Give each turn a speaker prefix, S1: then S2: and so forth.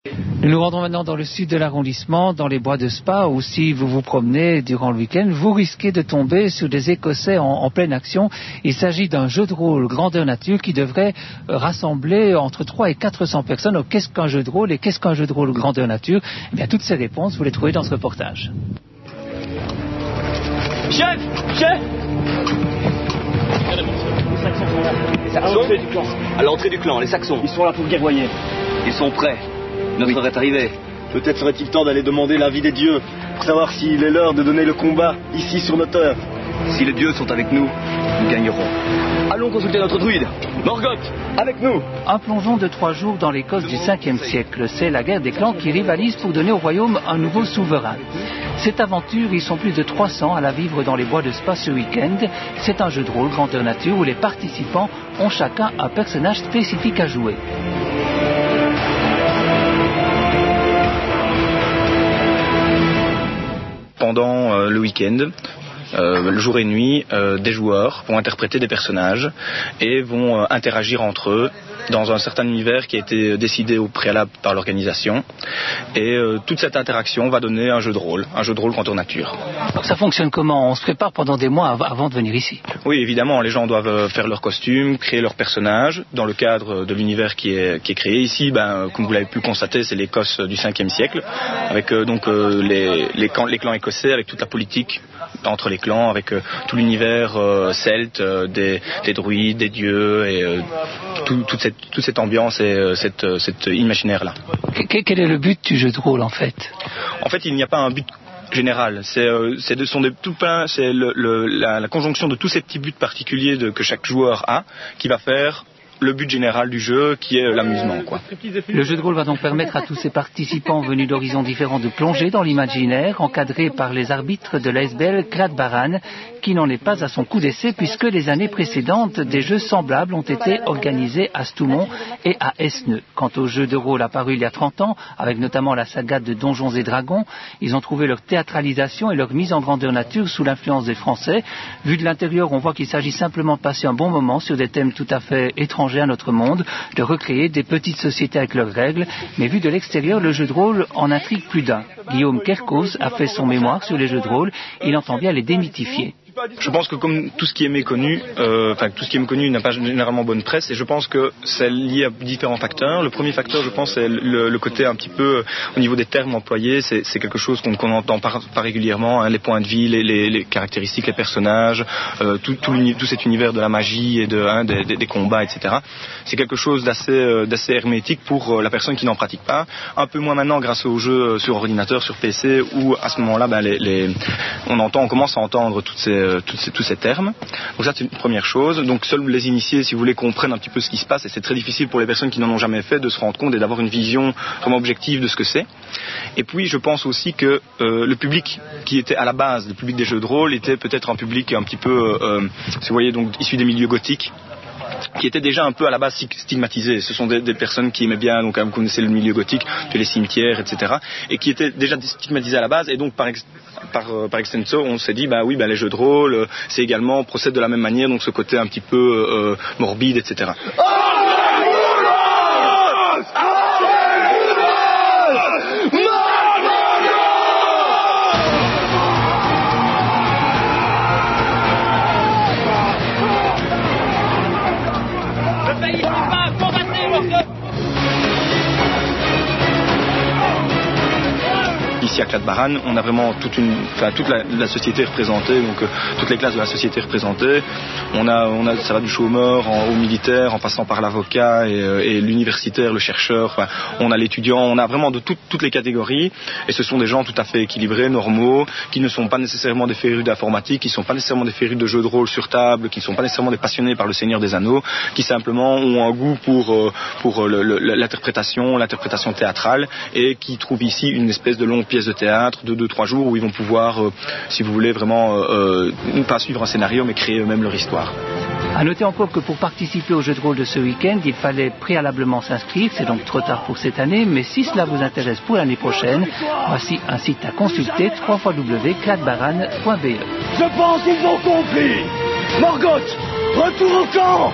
S1: Nous nous rendons maintenant dans le sud de l'arrondissement, dans les bois de Spa, où si vous vous promenez durant le week-end, vous risquez de tomber sur des Écossais en pleine action. Il s'agit d'un jeu de rôle grandeur nature qui devrait rassembler entre 300 et 400 personnes. Alors, qu'est-ce qu'un jeu de rôle et qu'est-ce qu'un jeu de rôle grandeur nature? Eh bien, toutes ces réponses, vous les trouvez dans ce reportage.
S2: Chef! Les Saxons sont là. À l'entrée du clan, les Saxons.
S3: Ils sont là pour guerroyer.
S2: Ils sont prêts. Notre heure est arrivée.
S4: Peut-être serait-il temps d'aller demander l'avis des dieux pour savoir s'il est l'heure de donner le combat ici sur notre terre.
S2: Si les dieux sont avec nous, nous gagnerons. Allons consulter notre druide. Morgoth, avec nous.
S1: Un plongeon de 3 jours dans l'Écosse du 5e siècle. C'est la guerre des clans qui rivalisent pour donner au royaume un nouveau souverain. Cette aventure, ils sont plus de 300 à la vivre dans les bois de Spa ce week-end. C'est un jeu de rôle grandeur nature où les participants ont chacun un personnage spécifique à jouer.
S5: Pendant le week-end, le jour et nuit, des joueurs vont interpréter des personnages et vont interagir entre eux dans un certain univers qui a été décidé au préalable par l'organisation. Et toute cette interaction va donner un jeu de rôle grandeur nature.
S1: Donc ça fonctionne comment? On se prépare pendant des mois avant de venir ici?
S5: Oui, évidemment, les gens doivent faire leurs costumes, créer leurs personnages dans le cadre de l'univers qui est créé. Ici, comme vous l'avez pu constater, c'est l'Écosse du 5e siècle, avec les clans écossais, avec toute la politique entre les clans, avec tout l'univers celte, des druides, des dieux, et toute cette ambiance et cet imaginaire-là.
S1: Quel est le but du jeu de rôle, en fait?
S5: En fait, il n'y a pas un but général. C'est la conjonction de tous ces petits buts particuliers que chaque joueur a qui va faire le but général du jeu, qui est l'amusement, quoi.
S1: Le jeu de rôle va donc permettre à tous ces participants venus d'horizons différents de plonger dans l'imaginaire, encadrés par les arbitres de l'ASBL Clad Baran, qui n'en est pas à son coup d'essai, puisque les années précédentes, des jeux semblables ont été organisés à Stoumont et à Esneux. Quant aux jeux de rôle apparus il y a 30 ans, avec notamment la saga de Donjons et Dragons, ils ont trouvé leur théâtralisation et leur mise en grandeur nature sous l'influence des Français. Vu de l'intérieur, on voit qu'il s'agit simplement de passer un bon moment sur des thèmes tout à fait étrangers à notre monde, de recréer des petites sociétés avec leurs règles, mais vu de l'extérieur, le jeu de rôle en intrigue plus d'un. Guillaume Kerkos a fait son mémoire sur les jeux de rôle, il entend bien les démythifier.
S5: Je pense que comme tout ce qui est méconnu, n'a pas généralement bonne presse, et je pense que c'est lié à différents facteurs. Le premier facteur, je pense, c'est le côté un petit peu au niveau des termes employés. C'est quelque chose qu'on n'entend pas régulièrement, hein, les points de vie, les caractéristiques, les personnages, tout cet univers de la magie et des combats, etc. C'est quelque chose d'assez hermétique pour la personne qui n'en pratique pas. Un peu moins maintenant grâce aux jeux sur ordinateur, sur PC, où à ce moment-là, on commence à entendre tous ces termes. Donc ça, c'est une première chose. Donc seuls les initiés, si vous voulez, comprennent un petit peu ce qui se passe, et c'est très difficile pour les personnes qui n'en ont jamais fait de se rendre compte et d'avoir une vision vraiment objective de ce que c'est. Et puis je pense aussi que le public qui était à la base, le public des jeux de rôle, était peut-être un public un petit peu, si vous voyez, donc issu des milieux gothiques, qui étaient déjà un peu à la base stigmatisés. Ce sont des personnes qui aimaient bien, donc vous connaissez le milieu gothique, les cimetières, etc., et qui étaient déjà stigmatisés à la base, et donc par extenso, on s'est dit, les jeux de rôle, c'est également, procèdent de la même manière, donc ce côté un petit peu morbide, etc. Ici à Clad Baran, on a vraiment toute la société représentée, donc toutes les classes de la société représentées. Ça va du chômeur au militaire, en passant par l'avocat et l'universitaire, le chercheur. Enfin, on a l'étudiant, on a vraiment de toutes les catégories. Et ce sont des gens tout à fait équilibrés, normaux, qui ne sont pas nécessairement des férus d'informatique, qui ne sont pas nécessairement des férus de jeux de rôle sur table, qui ne sont pas nécessairement des passionnés par le Seigneur des Anneaux, qui simplement ont un goût pour l'interprétation théâtrale, et qui trouvent ici une espèce de longue pièce de théâtre de 2-3 jours où ils vont pouvoir, si vous voulez, vraiment pas suivre un scénario, mais créer eux-mêmes leur histoire.
S1: À noter encore que pour participer au jeu de rôle de ce week-end, il fallait préalablement s'inscrire, c'est donc trop tard pour cette année, mais si cela vous intéresse pour l'année prochaine, voici un site à consulter, www.cladbaran.be.
S3: Je pense qu'ils ont compris. Morgoth, retour au camp.